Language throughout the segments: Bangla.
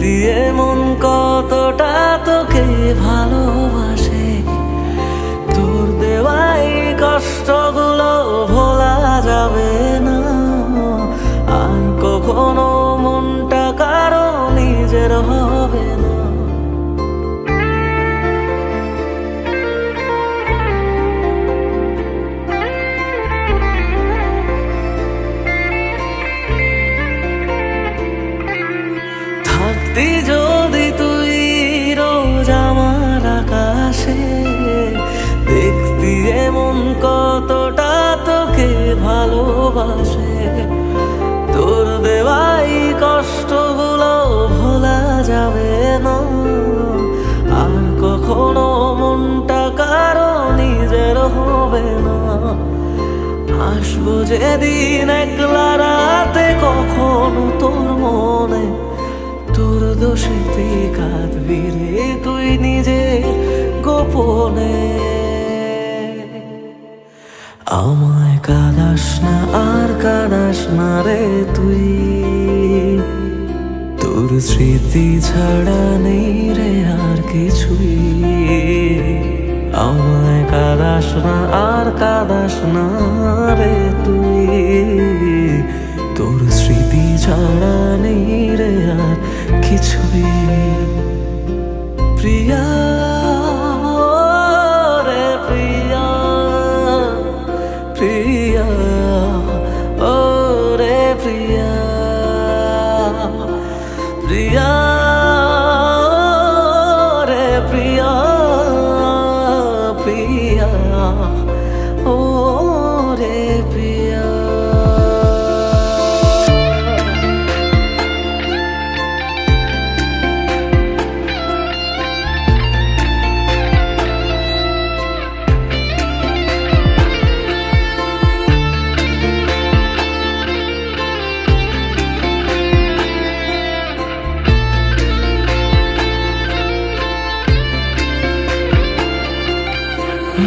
দিয়ে মন কতটা তোকে ভালোবাসে, তোর দেওয়াই কষ্টগুলো ভোলা যাবে না। আর কখনো মনটা কারো নিজের হবে না। থাকতি যদি তুই রোজ আমার আকাশে, দেখতি এমন কতটা তোকে ভালোবাসে, তোর দেওয়াই কষ্টগুলো ভোলা যাবে না। আর কখনো মনটা কারো নিজের হবে না। আসবো যেদিন একলা রাতে কখনো তোর মনে, তোর দোষেতে কাঁদবি রে তুই নিজে গোপনে। আমায় কাঁদাস না আর কাঁদাস না রে তুই, তোর স্মৃতি ছাড়া নেই রে আর কিছুই। আমায় কাঁদাস না আর কাঁদাস না রে তুই, তোর স্মৃতি ছাড়া নেই রে আর কিছুই। প্রিয়া রে প্রিয়া, প্রিয়া ও রে প্রিয়া, প্রিয়া রে প্রিয়া, প্রিয়া ও রে প্রিয়া।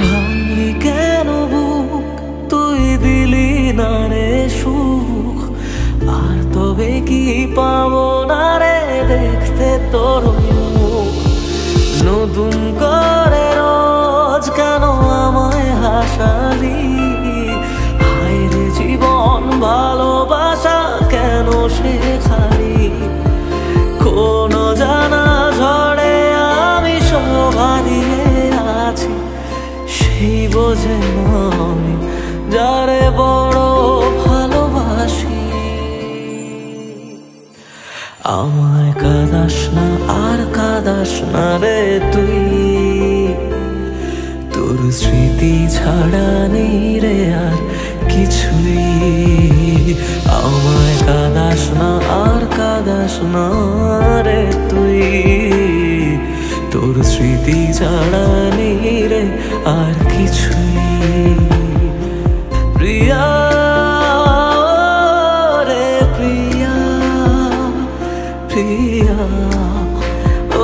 ভাঙলি কেন বুক, তুই দিলি না রে সুখ, আর তবে কি পাবো না রে দেখতে তোর মুখ। নতুন করে রোজ কেন আমায় হাসালি, হায় রে জীবন ভালোবাসা কেন শেখালি। কোন জানা ঝড়ে আমি শোভা দিয়ে আছি, সেই বোঝে না আমি যারে বড় ভালোবাসি। আমায় কাঁদাস না আর কাঁদাস না রে তুই, তোর স্মৃতি ছাড়া নেই রে আর কিছুই। আমায় কাঁদাস না আর কাঁদাস না রে তুই, তোর স্মৃতি ছাড়া নেই রে আর কিছুই। প্রিয়া রে প্রিয়া, প্রিয়া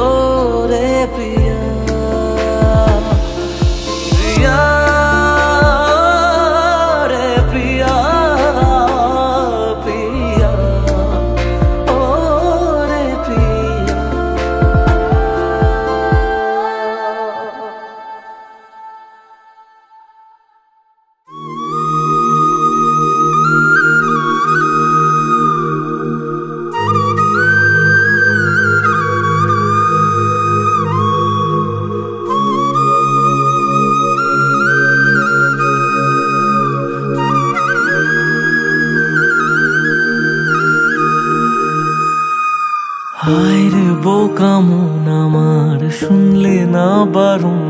ও রে প্রিয়া, প্রিয়া রে প্রিয়া, প্রিয়া ও রে প্রিয়া। হায় রে বোকা মন আমার, শুনলে না বারণ,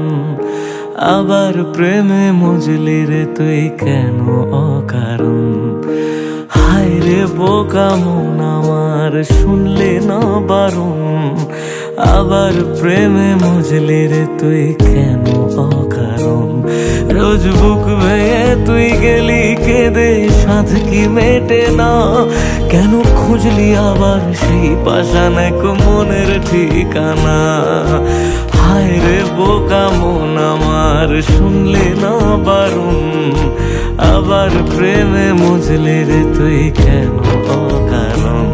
আবার প্রেমে মজলি রে তুই কেন অকারণ। হায় রে বোকা মন আমার, শুনলে না বারণ, আবার প্রেমে মজলি রে তুই কেন অকারণ। রোজ বুক ভেঙে তুই গেলি কেঁদে, সাধ কি মেটে না, কেন খুঁজলি আবার সেই পাষাণ এক মনের ঠিকানা। হায় রে বোকা মন আমার, শুনলে না বারণ, আবার প্রেমে মজলি রে তুই কেন অকারণ।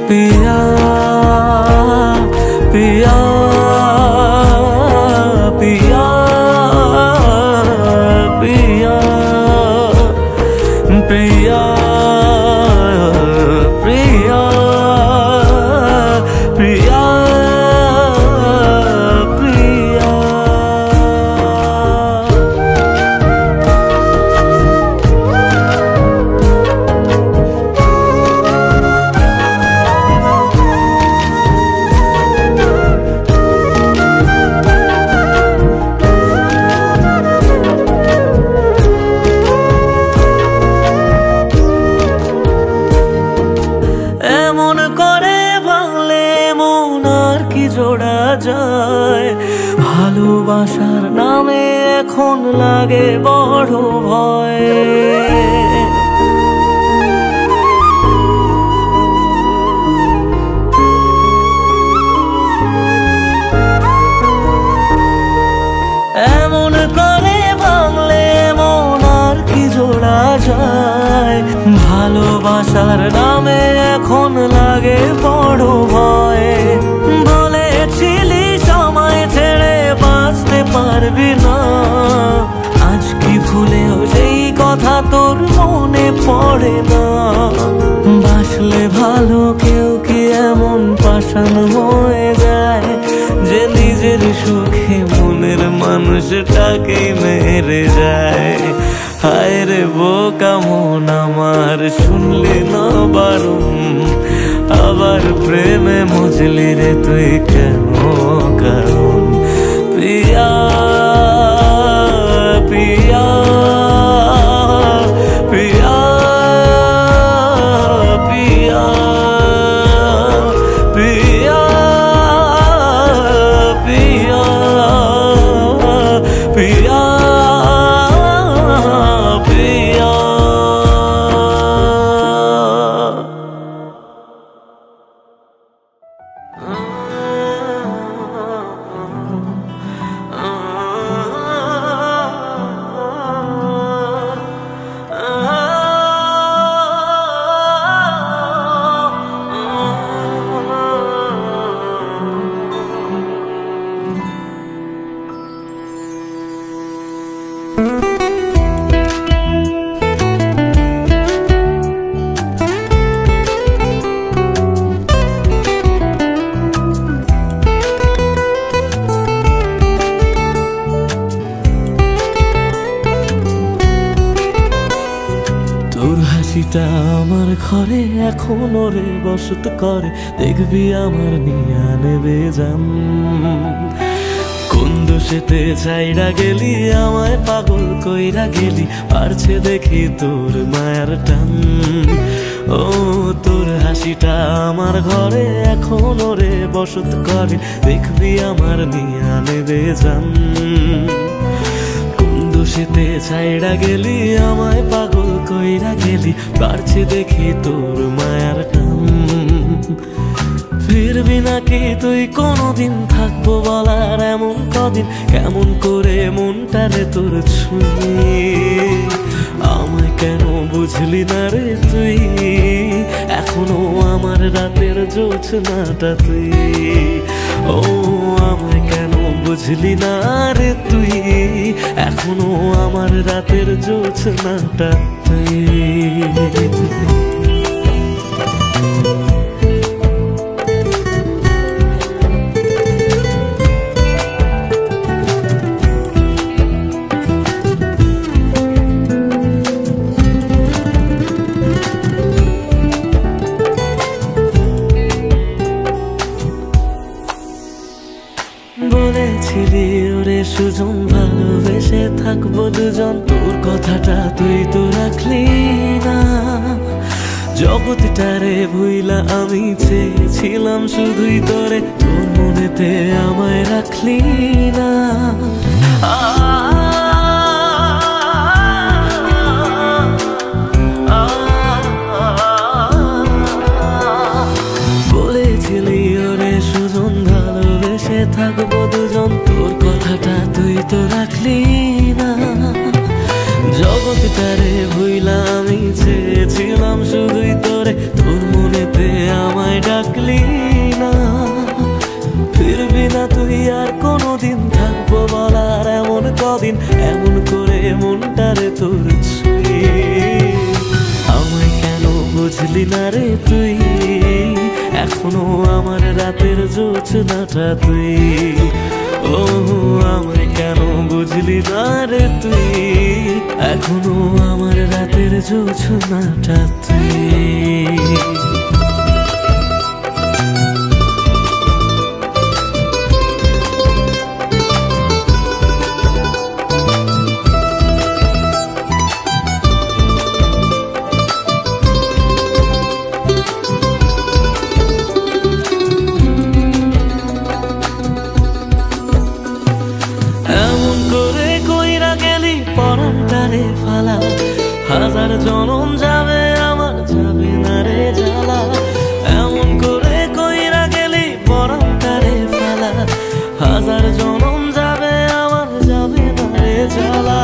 পিয়া पिया पिया पिया प्रिया प्रिया प्रिया प्रिया। এমন করে ভাঙলে মন আর কি জোড়া যায়, ভালোবাসার নামে এখন লাগে বড় ভয়। এমন করে ভাঙলে মন আর কি জোড়া যায়, ভালোবাসার নামে এখন লাগে বড় ভয়। বলেছিলি সময় ছেড়ে বাঁচতে পারবি না, আজ কি ভুলেও সেই কথা তোর মনে পড়ে না। বাসলে ভালো কেউ কি এমন পাষাণ হয়ে যায়, যে নিজের সুখে মনের মানুষটাকে মেরে যায়। হায় রে বোকা মন আমার, শুনলি না বারণ, আবার প্রেমে মজলি রে তুই কেন কারণ। পিয়া পিয়া পিয়া পিয়া পিয়া পিয়া পিয়া আমার ঘরে এখনো রে বসত করে, দেখবি আমার নিয়া নেবে জান। কোন দোষেতে চাইরা গেলি আমায় পাগল কইরা গেলি, পারছে দেখি তোর মায়ার টান। ও তোর হাসিটা আমার ঘরে এখনো রে বসত করে, দেখবি আমার নিয়া নেবে জান। দোষেতে ছাইড়া গেলি আমায় পাগল কইরা গেলি, পারছে দেখি তোর মায়ার টান। ফিরবি নাকি তুই কোনদিন, থাকবো বলার এমন কদিন, কেমন করে মনটারে তোর ছুঁয়ে। আমায় কেন বুঝলি না রে তুই, এখনো আমার রাতের জোছনাটা তুই। ও আমায় কেন বুঝলি না রে তুই, এখনো আমার রাতের জোছনাটা তুই। বলেছিলি ওরে সুজন ভালোবেসে থাকবো দুজন, তোর কথাটা তুই তো রাখলি না। জগৎটারে ভুইলা আমি চেয়েছিলাম শুধুই তোরে, তোর মনেতে আমায় রাখলি না। বলেছিলি ওরে সুজন ভালোবেসে থাকবো দুজন, তোর কথাটা তুই তো রাখলি না। জগৎটারে ভুইলা আমি চেয়েছিলাম শুধুই তোরে, তোর মনেতে আমায় ডাকলি না। ফিরবি না তুই আর কোনোদিন, থাকবো বলার এমন কদিন, এমন করে মনটারে তোর ছুঁয়ে। আমায় কেন বুঝলি না রে তুই, এখনো আমার রাতের জোছনাটা তুই। ও আমায় কেন বুঝলি না রে তুই, এখনো আমার রাতের জোছনাটা তুই। পরানটারে ফালা, হাজার জনম যাবে আমার যাবে না রে জ্বালা। এমন করে কইরা গেলি পরানটারে ফালা, হাজার জনম যাবে আমার যাবে না রে জ্বালা।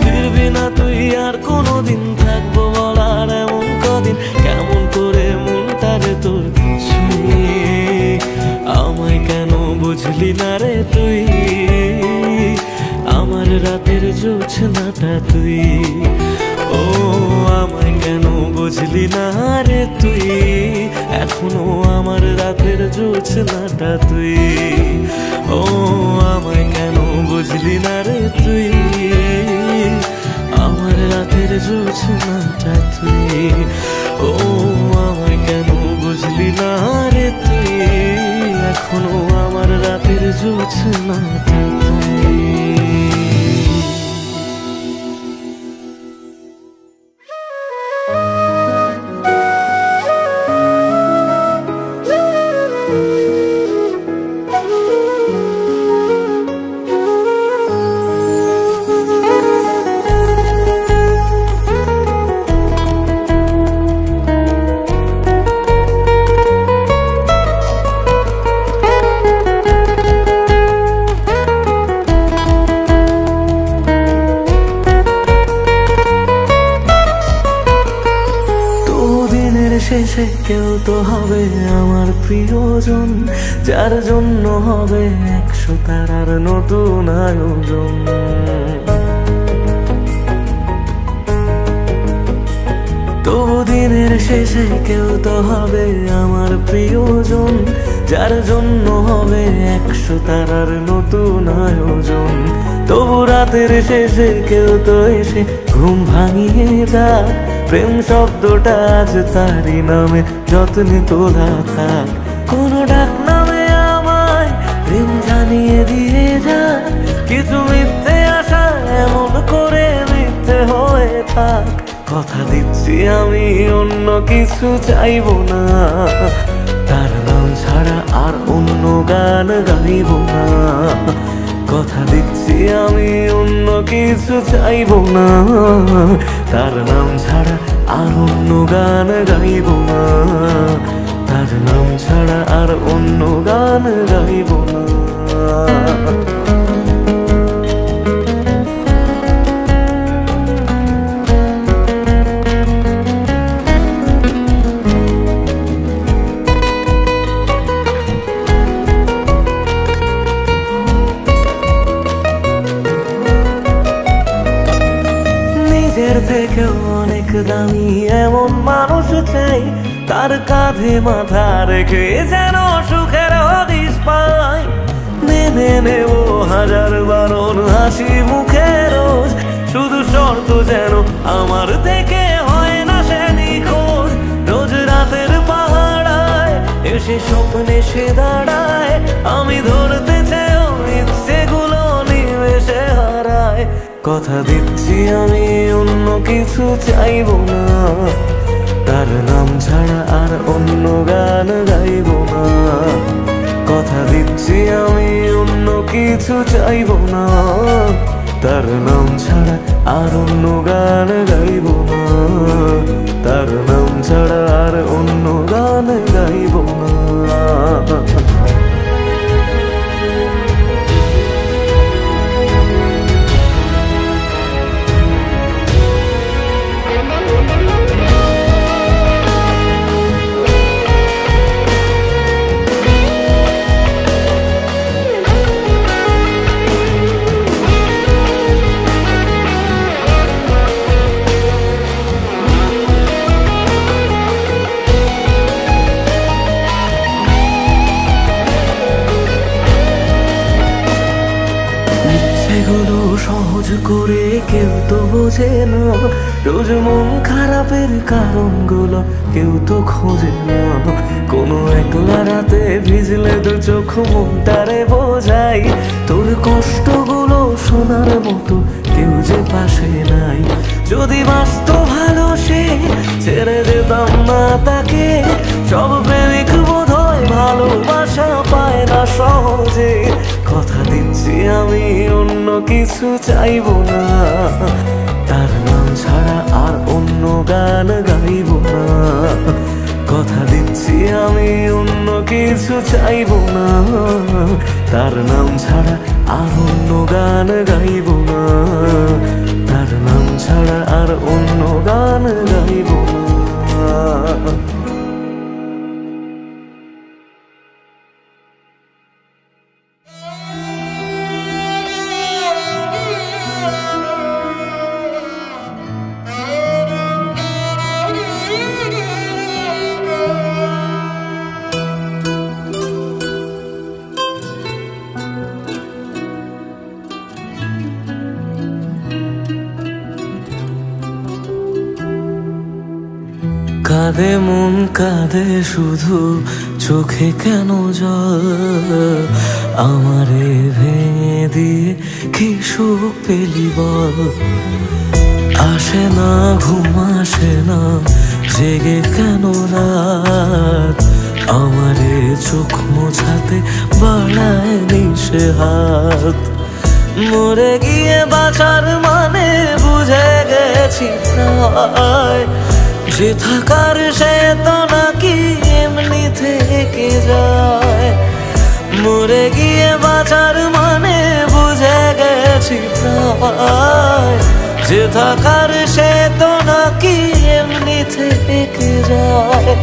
ফিরবি না তুই আর কোনোদিন, থাকবো বলার এমন কদিন, কেমন করে মনটারে তোর ছুঁয়ে। আমায় কেন বুঝলি না রে তুই, আমার রাতের জোছনাটা তুই। ও আমায় কেন বুঝলি না রে তুই, এখনো আমার রাতের জোছনাটা তুই। ও আমায় কেন বুঝলি না রে তুই, আমার রাতের জোছনাটা তুই। ও আমায় কেন বুঝলি না রে তুই, এখনো আমার রাতের জোছনাটা তুই। শেষে কেউ তো হবে আমার প্রিয়জন, যার জন্য হবে 100 তারার নতুন আয়োজন। তবু দিনের শেষে কেউ তো হবে আমার প্রিয়জন, যার জন্য হবে 100 তারার নতুন আয়োজন। তবু রাতের শেষে কেউ তো এসে ঘুম ভাঙিয়ে যাক, প্রেম শব্দটা আজ তারই নামে যত্নে তোলা থাক। কোনো ডাক নামে আমায় প্রেম জানিয়ে দিয়ে যাক, কিছু মিথ্যে আশা এমন করে মিথ্যে হয়ে থাক। কথা দিচ্ছি আমি অন্য কিছু চাইবো না, তার নাম ছাড়া আর অন্য গান গাইব না। কথা দিচ্ছি আমি অন্য কিছু চাইবো না, তার নাম ছাড়া আর অন্য গান গাইব না। তার নাম ছাড়া আর অন্য গান গাইব না। নিজের থেকেও অনেক দামি এমন মানুষ চাই, তার কাঁধে মাথা রেখে যেন সুখের হদিশ পাই। মেনে নেব হাজার বারণ হাসি মুখে রোজ, শুধু শর্ত যেন আমার থেকে হয় না সে নিখোঁজ। রোজ রাতের পাহাড়ায় এসে স্বপ্নে সে দাঁড়ায়, আমি ধরতে চেয়েও ইচ্ছেগুলো নিমেষে হারায়। কথা দিচ্ছি আমি অন্য কিছু চাইব না, তার নাম ছাড়া আর অন্য গান গাইব না। কথা দিচ্ছি আমি অন্য কিছু চাইব না, তার নাম ছাড়া আর অন্য গান গাইব না। তার নাম ছাড়া আর অন্য গান গাইব না। খোঁজ করে কেউ তো বোঝে না, রোজ মন খারাপের কারণগুলো কেউ তো খোঁজে না। কোনো একলা রাতে ভিজলে দু চোখ মনটারে বোঝাই, তোর কষ্টগুলো শোনার মতো কেউ যে পাশে নাই। যদি বাঁচত ভালো সে ছেড়ে যেতাম না তাকে, সব প্রেমিক বোধহয় ভালোবাসা পায় না সহজে। কথা দিচ্ছি আমি অন্য কিছু চাইবো না, তার নাম ছাড়া আর অন্য গান গাইবো না। কথা দিচ্ছি আমি অন্য কিছু চাইবো না, তার নাম ছাড়া আর অন্য গান গাইবো না। তার নাম ছাড়া আর অন্য গান গাইবো না। কাঁদে মন কাঁদে শুধু, চোখে কেন জল? আমারে ভেঙে দিয়ে কি সুখ পেলি বল? আসে না ঘুম আসে না, জেগে কেন রাত? আমারে চোখ মোছাতে বাড়ায় নিশে হাত। মরে গিয়ে বাঁচার মানে বুঝে গেছি প্রায়, যে থাকার সে তো নাকি এমনি থেকে যায়। মরে গিয়ে বাঁচার মানে বুঝে গেছি প্রায়, যে থাকার সে তো নাকি এমনি থেকে যায়।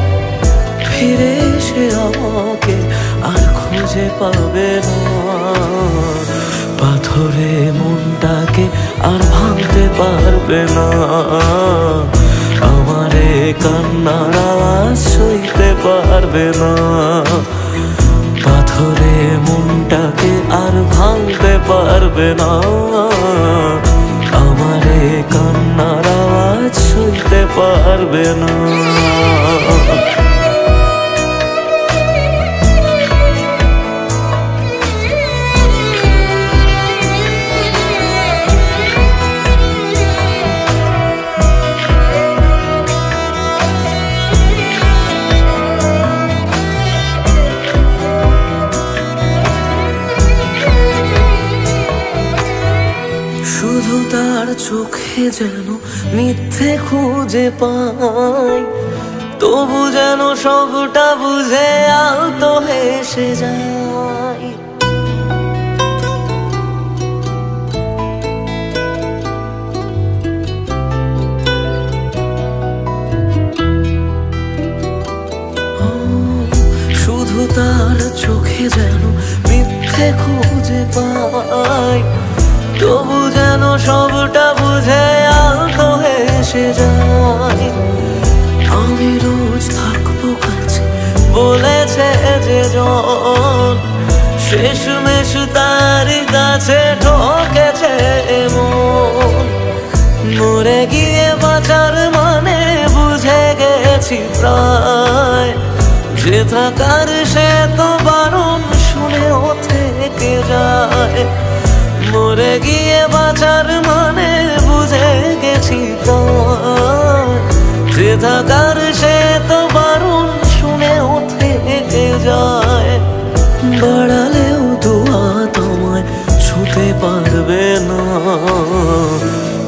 ফিরে এসে আমাকে আর খুঁজে পাবে না, পাথরে মনটাকে আর ভাঙতে পারবে না। আমারে কান্নার আওয়াজ সইতে পারবে না, পাথরে মনটাকে আর ভাঙতে পারবে না। আমারে কান্নার আওয়াজ সইতে পারবে না। শুধু তার চোখে যেন মিথ্যে খুঁজে পাই, তবু যেন সবটা বুঝে আলতো হেসে যায়। শুধু তার চোখে যেন মিথ্যে খুঁজে পাই, তবু যেন সবটা বুঝে আলতো হেসে যায়। আমি রোজ থাকবো কাছে বলেছে যে জন, শেষমেশ তার কাছে ঠকেছে মন। মরে গিয়ে বাঁচার মানে বুঝে গেছি প্রায়, যে থাকার সে তো বারণ শুনেও থেকে যায়। মরে গিয়ে বাঁচার মানে বুঝে গেছি প্রায়, যে থাকার সে তো বারণ শুনেও থেকে যায়। বাড়ালেও দুহাত আমায় ছুঁতে পারবে না,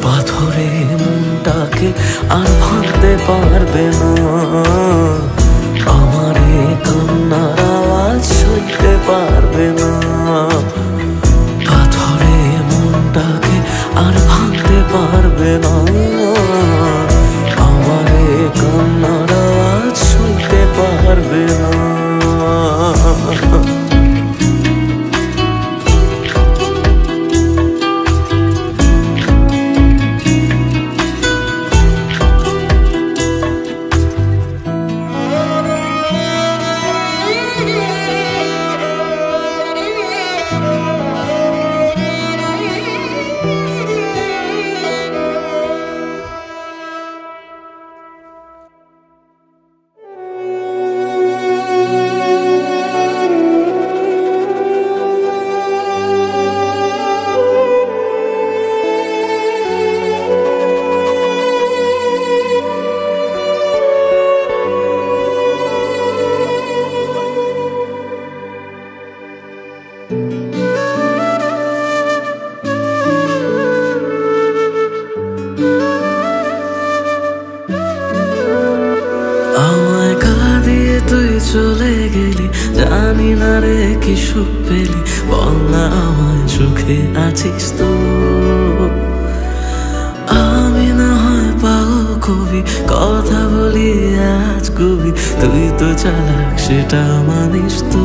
পাথরে মনটাকে আর ভাঙতে পারবে না। আমারে কান্নার আওয়াজ সইতে পারবে না, পাথরে মনটাকে আর ভাঙতে পারবে না। আমারে কান্নার আওয়াজ সইতে পারবে না। আমায় কাঁদিয়ে তুই চলে গেলি, জানি না রে কি সুখ পেলি, বল না আমায় সুখে আছিস তো? আমি না হয় পাগল কবি, কথা বলি আজ কবি, তুই তো চালাক সেটা মানিস তো?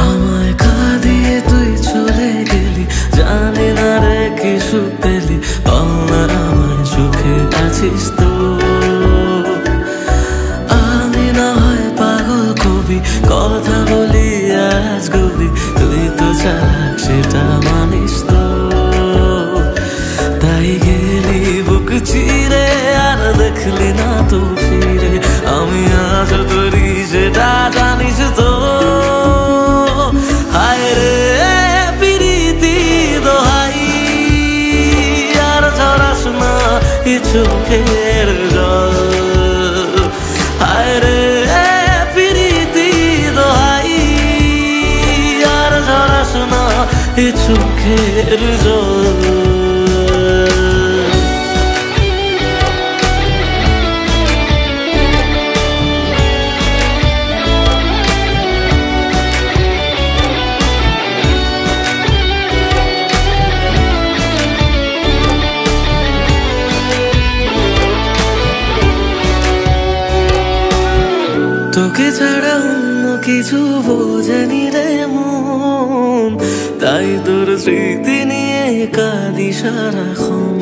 আমায় কাঁদিয়ে তুই চলে গেলি, জানি না রে কি সুখ পেলি, বল না আমায় সুখে আছিস তো? আমি না হয় পাগল কবি, কথা বলি আজ কবি, তুই তো চালাক সেটা মানিস তো? তাই গেলি বুক চিরে আর দেখলি না তো ফিরে, আমি আজ তোরি সেটা জানিস তো? হায় রে প্রীতি দোহাই, আর ঝরাস না এ চোখের জল। হায় রে প্রীতি দোহাই, আর ঝরাস না এ চোখের জল। তোকে ছাড়া অন্য কিছু বোঝেনি রে মন, তাই তোর স্মৃতি নিয়ে কাঁদি সারাক্ষণ।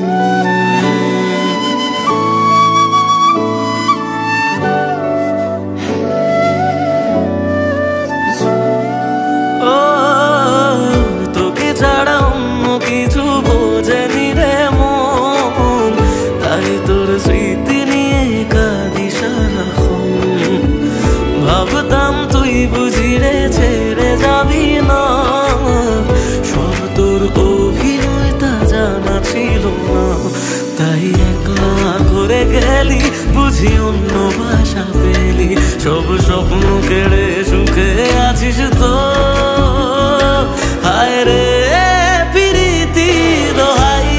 ও তোকে ছাড়া অন্য কিছু বোঝেনি রে মন, তাই তোর স্মৃতি নিয়ে কাঁদি সারাক্ষণ। ভাবতাম তুই বুঝি রে ছেড়ে যাবি না, সব তোর অভিনয় তা জানা ছিল না, তাই একলা করে গেলি বুঝি অন্য ভাষা পেলি, সব স্বপ্ন কেড়ে সুখে আছিস তো? হায় রে প্রীতি দোহাই,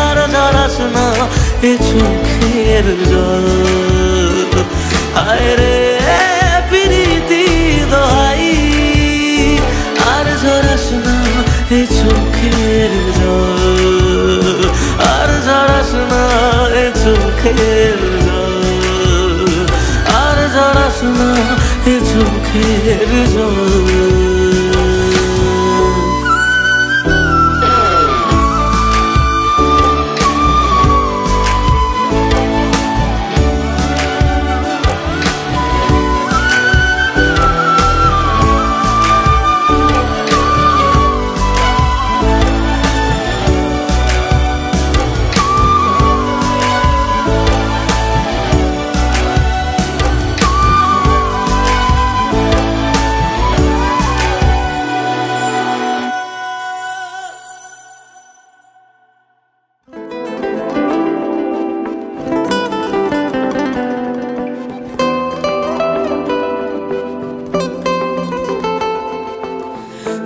আর ঝরাস না এ চোখের জল। হায় রে প্রীতি দোহাই, আর ঝরাস না এ চোখের জল, আর ঝরাস না এ চোখের জল, আর ঝরাস না এ চোখের জল।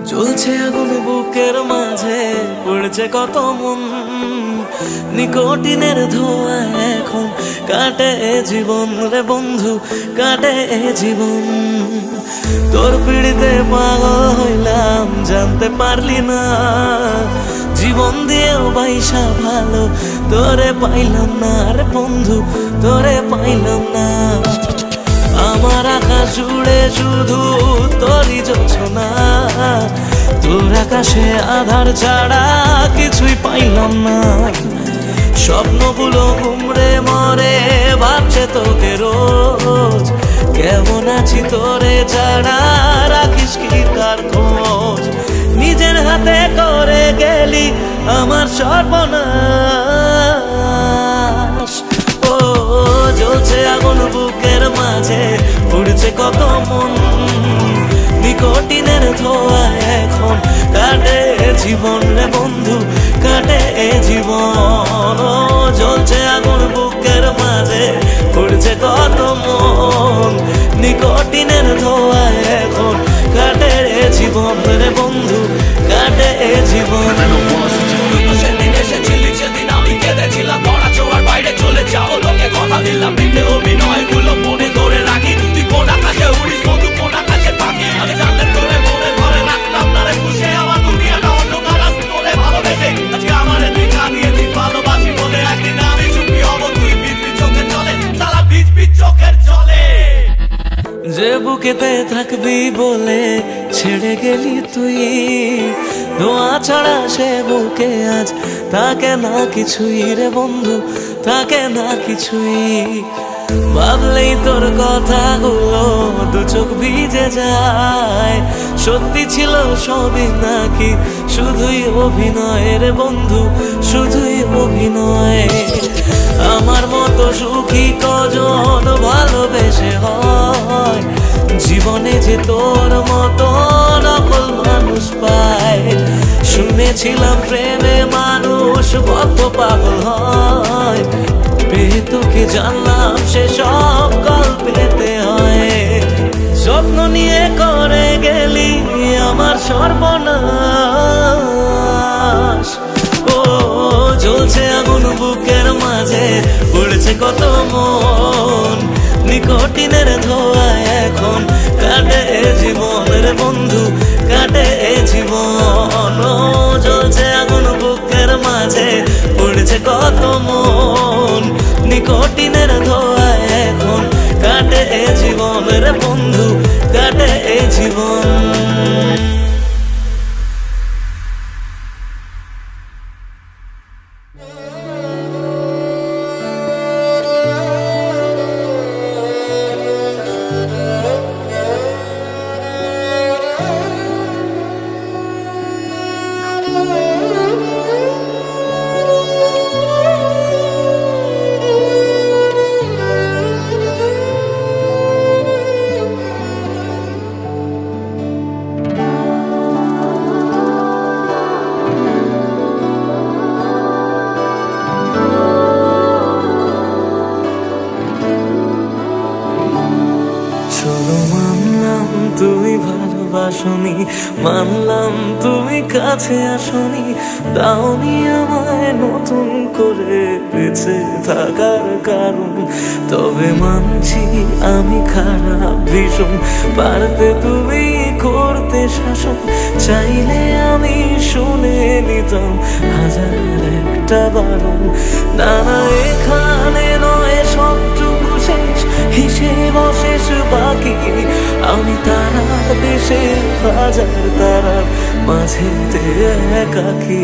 জ্বলছে আগুন বুকের মাঝে, পড়ছে কত মন, নিকোটিনের ধোঁয়া এখন কাটে জীবন রে বন্ধু, কাটে জীবন। তোর পিড়িতে পাগল হইলাম জানতে পারলি না, জীবন দিয়েও বাইসা ভালো তোরে পাইলাম না রে বন্ধু, তোরে পাইলাম না। আমার আকাশ জুড়ে শুধু তোরই জোছনা, তোর আকাশে আধার ছাড়া কিছুই পাইলাম না। স্বপ্নগুলো ঘুমড়ে মরে ভাবছে তোকে রোজ, কেমন আছি তোরে ছাড়া রাখিস কি তার খোঁজ। নিজের হাতে করে গেলি আমার সর্বনাশ। ও জ্বলছে আগুন বুকের মাঝে, উড়ছে কত মন, নিকোটিনের ধোঁয়া এখন কাটে জীবন রে বন্ধু, কাটে জীবন। ও জ্বলছে আগুন বুকের মাঝে, নিকোটিনের ধোঁয়ায় এখন কাটে জীবন রে বন্ধু, কাটে জীবন। সেদিন এসেছিলি সেদিন আমি কেঁদেছিলাম, ধরা ছোঁয়ার বাইরে চলে যাও লোকে কথা দিলাম, মিথ্যে অভিনয় গুলো মনে ধরে রাখি। তুই কোন আকাশে উড়িস বন্ধু, কোন আকাশে পাখি, আমি জানলে তোরে মনে ধরে রাখতাম না রে খুশি। আমার দুনিয়াটা অন্ধকার আজ তোরে ভালোবেসে, আজকে আমার দেখা দিয়েছিস ভালোবাসি বলে। একদিন আমি সুখী হব তুই ভিজবি চোখের জলে, সারা ভিজবি চোখের জলে। যে বুকেতে থাকবি বলে ছেড়ে গেলি তুই, ধোঁয়া ছাড়া সে বুকে আজ থাকে না কিছুই রে বন্ধু, থাকে না কিছুই। ভাবলেই তোর কথাগুলো দু চোখ ভিজে যায়, সত্যি ছিল সবই নাকি শুধুই অভিনয় রে বন্ধু, শুধুই অভিনয়। আমার মতো সুখী কজন ভালোবেসে হয়, জীবনে যে তোর মতো নকল মানুষ পায়। শুনেছিলাম প্রেমে মানুষ কত পাগল হয়, পেয়ে তোকে জানলাম সে সব গল্পেতে হয়। স্বপ্ন নিয়ে করে গেলি আমার সর্বনাশ, ও জ্বলছে আগুন বুকের মাঝে, উড়ছে কত মন, নিকোটিনের ধোঁয়ায় এখন কাটে জীবন রে বন্ধু, কাটে জীবন। ও জ্বলছে আগুন বুকের মাঝে, উড়ছে কত মন, নিকোটিনের ধোঁয়ায় এখন কাটে জীবন রে বন্ধু, কাটে জীবন। তুমি ভালোবাসনি, মানলাম তুমি কাছে আসনি, দাওনি আমায় নতুন করে বেঁচে থাকার কারণ। তবে মানছি আমি খারাপ ভীষণ, পারতে তুমি করতে শাসন, চাইলে আমি শুনে নিতাম হাজার একটা বারণ। না না এখানে নয় সবটুকু শেষ, হিসেব শেষ বাকি, আমি তারা দেশে হাজার তারার মাঝেতে একাকি।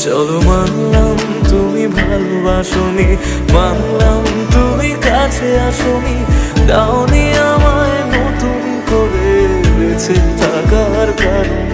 চলো মানলাম তুমি ভালোবাসনি, মানলাম তুমি কাছে আসনি, দাওনি আমায় নতুন করে বেঁচে থাকার কারণ।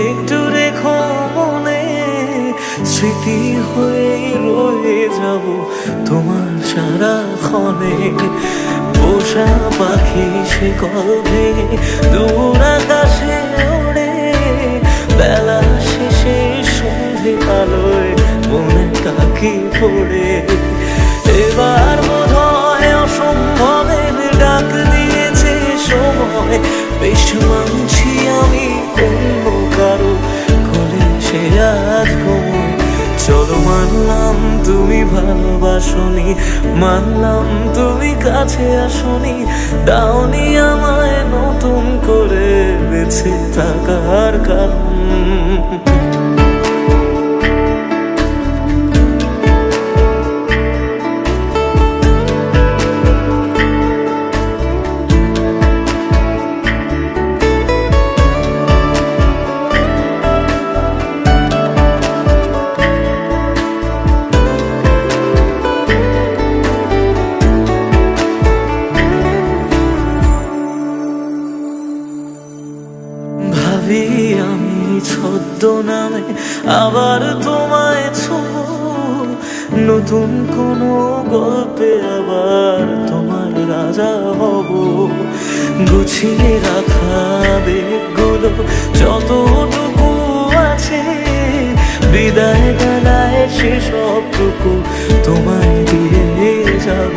একটু রেখো মনে, স্মৃতি হয়ে রয়ে যাব তোমার সারাক্ষণে। পোষা পাখি সে কবে দূর আকাশে ওড়ে, বেলা শেষে সন্ধে আলোয় মনে কাকি পড়ে। এবার বোধহয় অসম্ভবের ডাক দিয়েছে সময়, বেশ মানছি আমি অন্য কারো কোলে সে আজ ঘুমোয়। চলো মানলাম তুমি ভালোবাসনি, মানলাম তুমি কাছে আসনি, দাওনি আমায় নতুন করে বেঁচে থাকার কারণ। ভাবি আমি ছদ্মনামে আবার তোমায় ছোঁব, নতুন কোনো গল্পে আবার তোমার রাজা হব। গুছিয়ে রাখা বেগগুলো যতটুকু আছে, বিদায় বেলায় সেসবটুকু তোমায় দিয়ে যাব।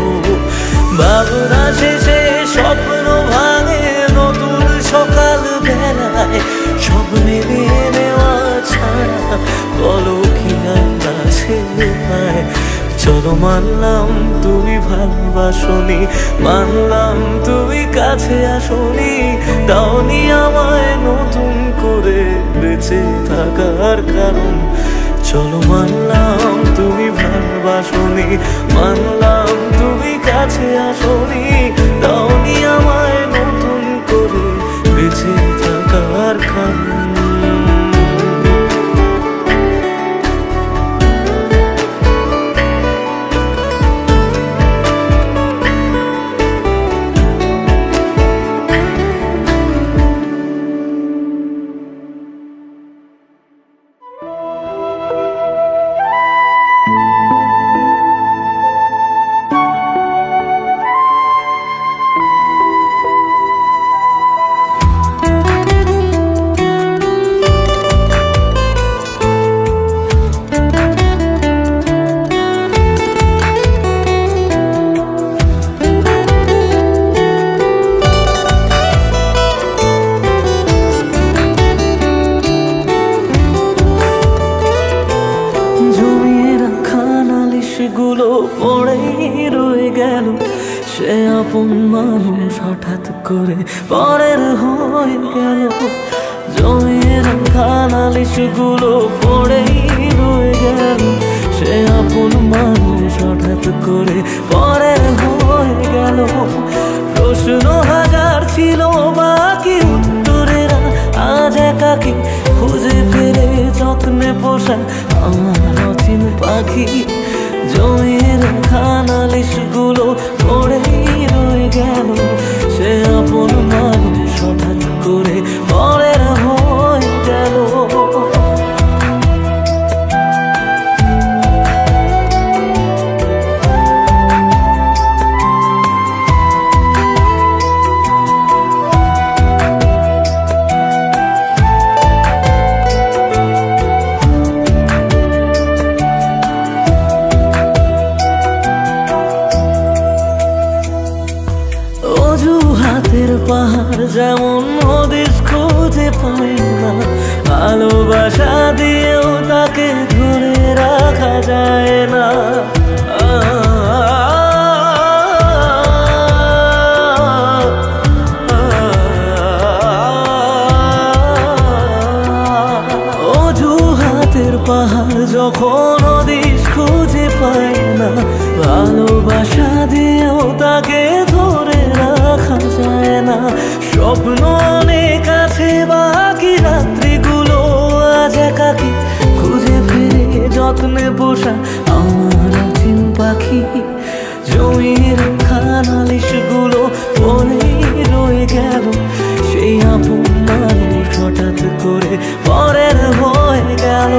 ভাবনা শেষে স্বপ্ন ভাঙে নতুন সকাল বেলায়, সব মেনে নেওয়া ছাড়া বলো কি আছে উপায়। চলো মানলাম তুমি ভালোবাসনি, মানলাম তুমি কাছে আসনি, দাওনি আমায় নতুন করে বেঁচে থাকার কারণ। চলো মানলাম তুমি ভালোবাসনি, মানলাম তুমি কাছে আসনি, দাওনি আমায় নতুন করে বেঁচে থাকার কারণ। গুলো পড়েই রয়ে গেল, সে আপন মানুষ হঠাৎ করে পরের হয়ে গেল। জমিয়ে রাখা নালিশগুলো পড়েই রয়ে গেল, সে আপন মানুষ হঠাৎ করে পরের হয়ে গেল। প্রশ্ন হাজার ছিল বাকি উত্তরেরা আজ একাকি খুঁজে ফেরে যত্নে পোষা আমার অচিন পাখি। জমিয়ে রাখা নালিশগুলো পড়েই রয়ে গেল, সে আপন মানুষ হঠাৎ করে পরের হয়ে গেল। অজুহাতের পাহাড় যেমন হদিস খুঁজে পায় না, ভালোবাসা দিয়েও তাকে ধরে রাখা যায় না। অজুহাতের পাহাড় যখন হদিস খুঁজে পায় না, ভালোবাসা দিয়েও তাকে ধরে রাখা যায় না। স্বপ্ন অনেক আছে বাকি, রাত্রিগুলো আজ একাকি খুঁজে ফিরে যত্নে পোষা আমার অচিন পাখি। জমিয়ে রাখা নালিশগুলো পড়েই রয়ে গেল, সেই আপন মানুষ হঠাৎ করে পরের হয়ে গেল।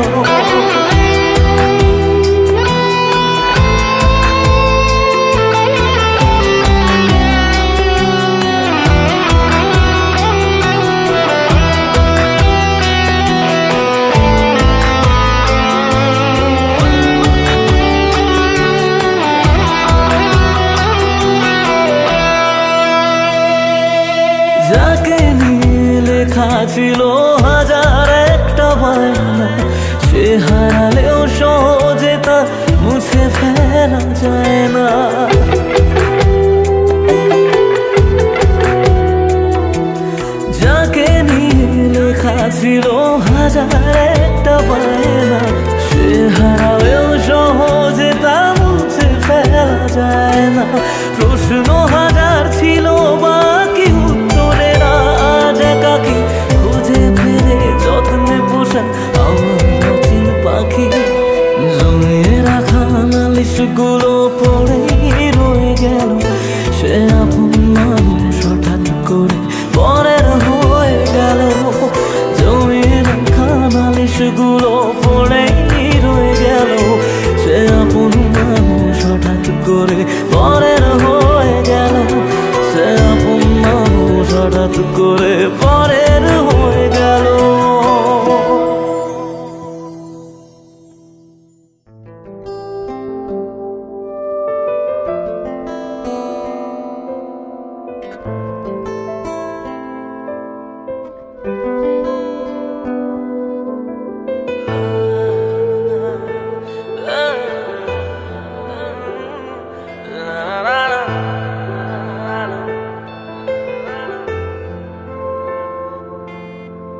যাকে নিয়ে লেখা ছিল হাজার একটা বায়না, সে হারালেও সহজে তা মুছে ফেলা যায় না। যাকে নিয়ে লেখা ছিল হাজার একটা বায়না, সে হারালেও সহজে তা মুছে ফেলা যায় না। প্রশ্ন হাজার ছিল বাকি উত্তরেরা আজ একাকি খুঁজে ফিরে যত্নে পোষা আমার অচিন পাখি। জমিয়ে রাখা নালিশগুলো পড়েই রয়ে গেল, সে আপন মানুষ হঠাৎ করে পরের হয়ে গেল। কিছুগুলো পড়েই রয়ে গেল। সে আপন মানুষ হঠাৎ করে পরের হয়ে গেল। সে আপন মানুষ হঠাৎ করে পরের হয়ে গেল।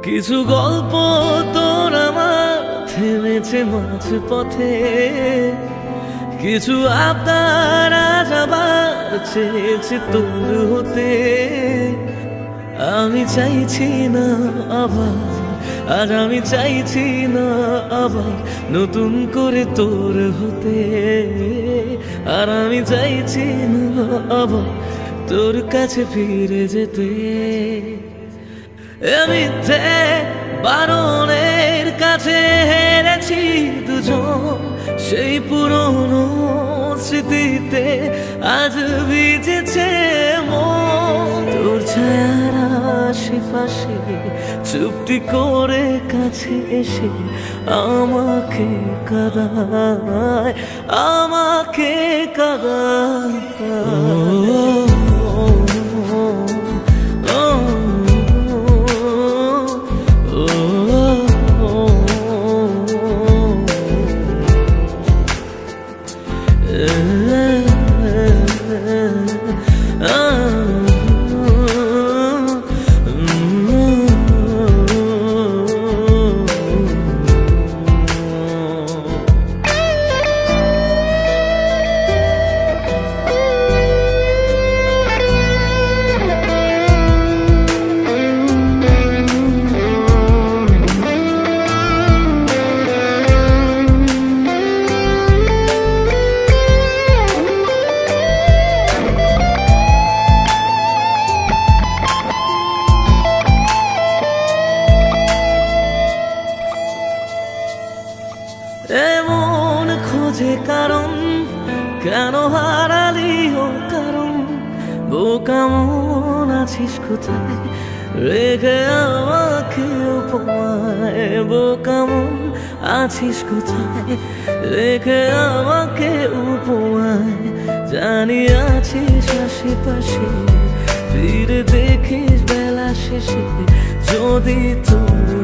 কিছু গল্প তোর আমার থেমেছে মাঝ পথে, কিছু আবদার আজ আবার চেয়েছে তোর হতে। আমি চাইছি না আবার, আজ আমি চাইছি না আবার নতুন করে তোর হতে। আর আমি চাইছি না আবার তোর কাছে ফিরে যেতে। মিথ্যে বারণের কাছে হেরেছি দুজন, সেই পুরনো স্মৃতিতে আজ ভিজেছে মন। তোর ছায়ার আশেপাশে চুপটি করে কাছে এসে আমাকে কাঁদায়, আমাকে কাঁদায়। এমন খোঁজে কারণ, কেন হারালি ও কারণ? বোকা মন আছিস কোথায় রেখে আমাকে উপমায়? বোকা মন আছিস কোথায় রেখে আমাকে উপমায়? জানি আছিস আশেপাশে, ফিরে দেখিস বেলা শেষে যদি তোর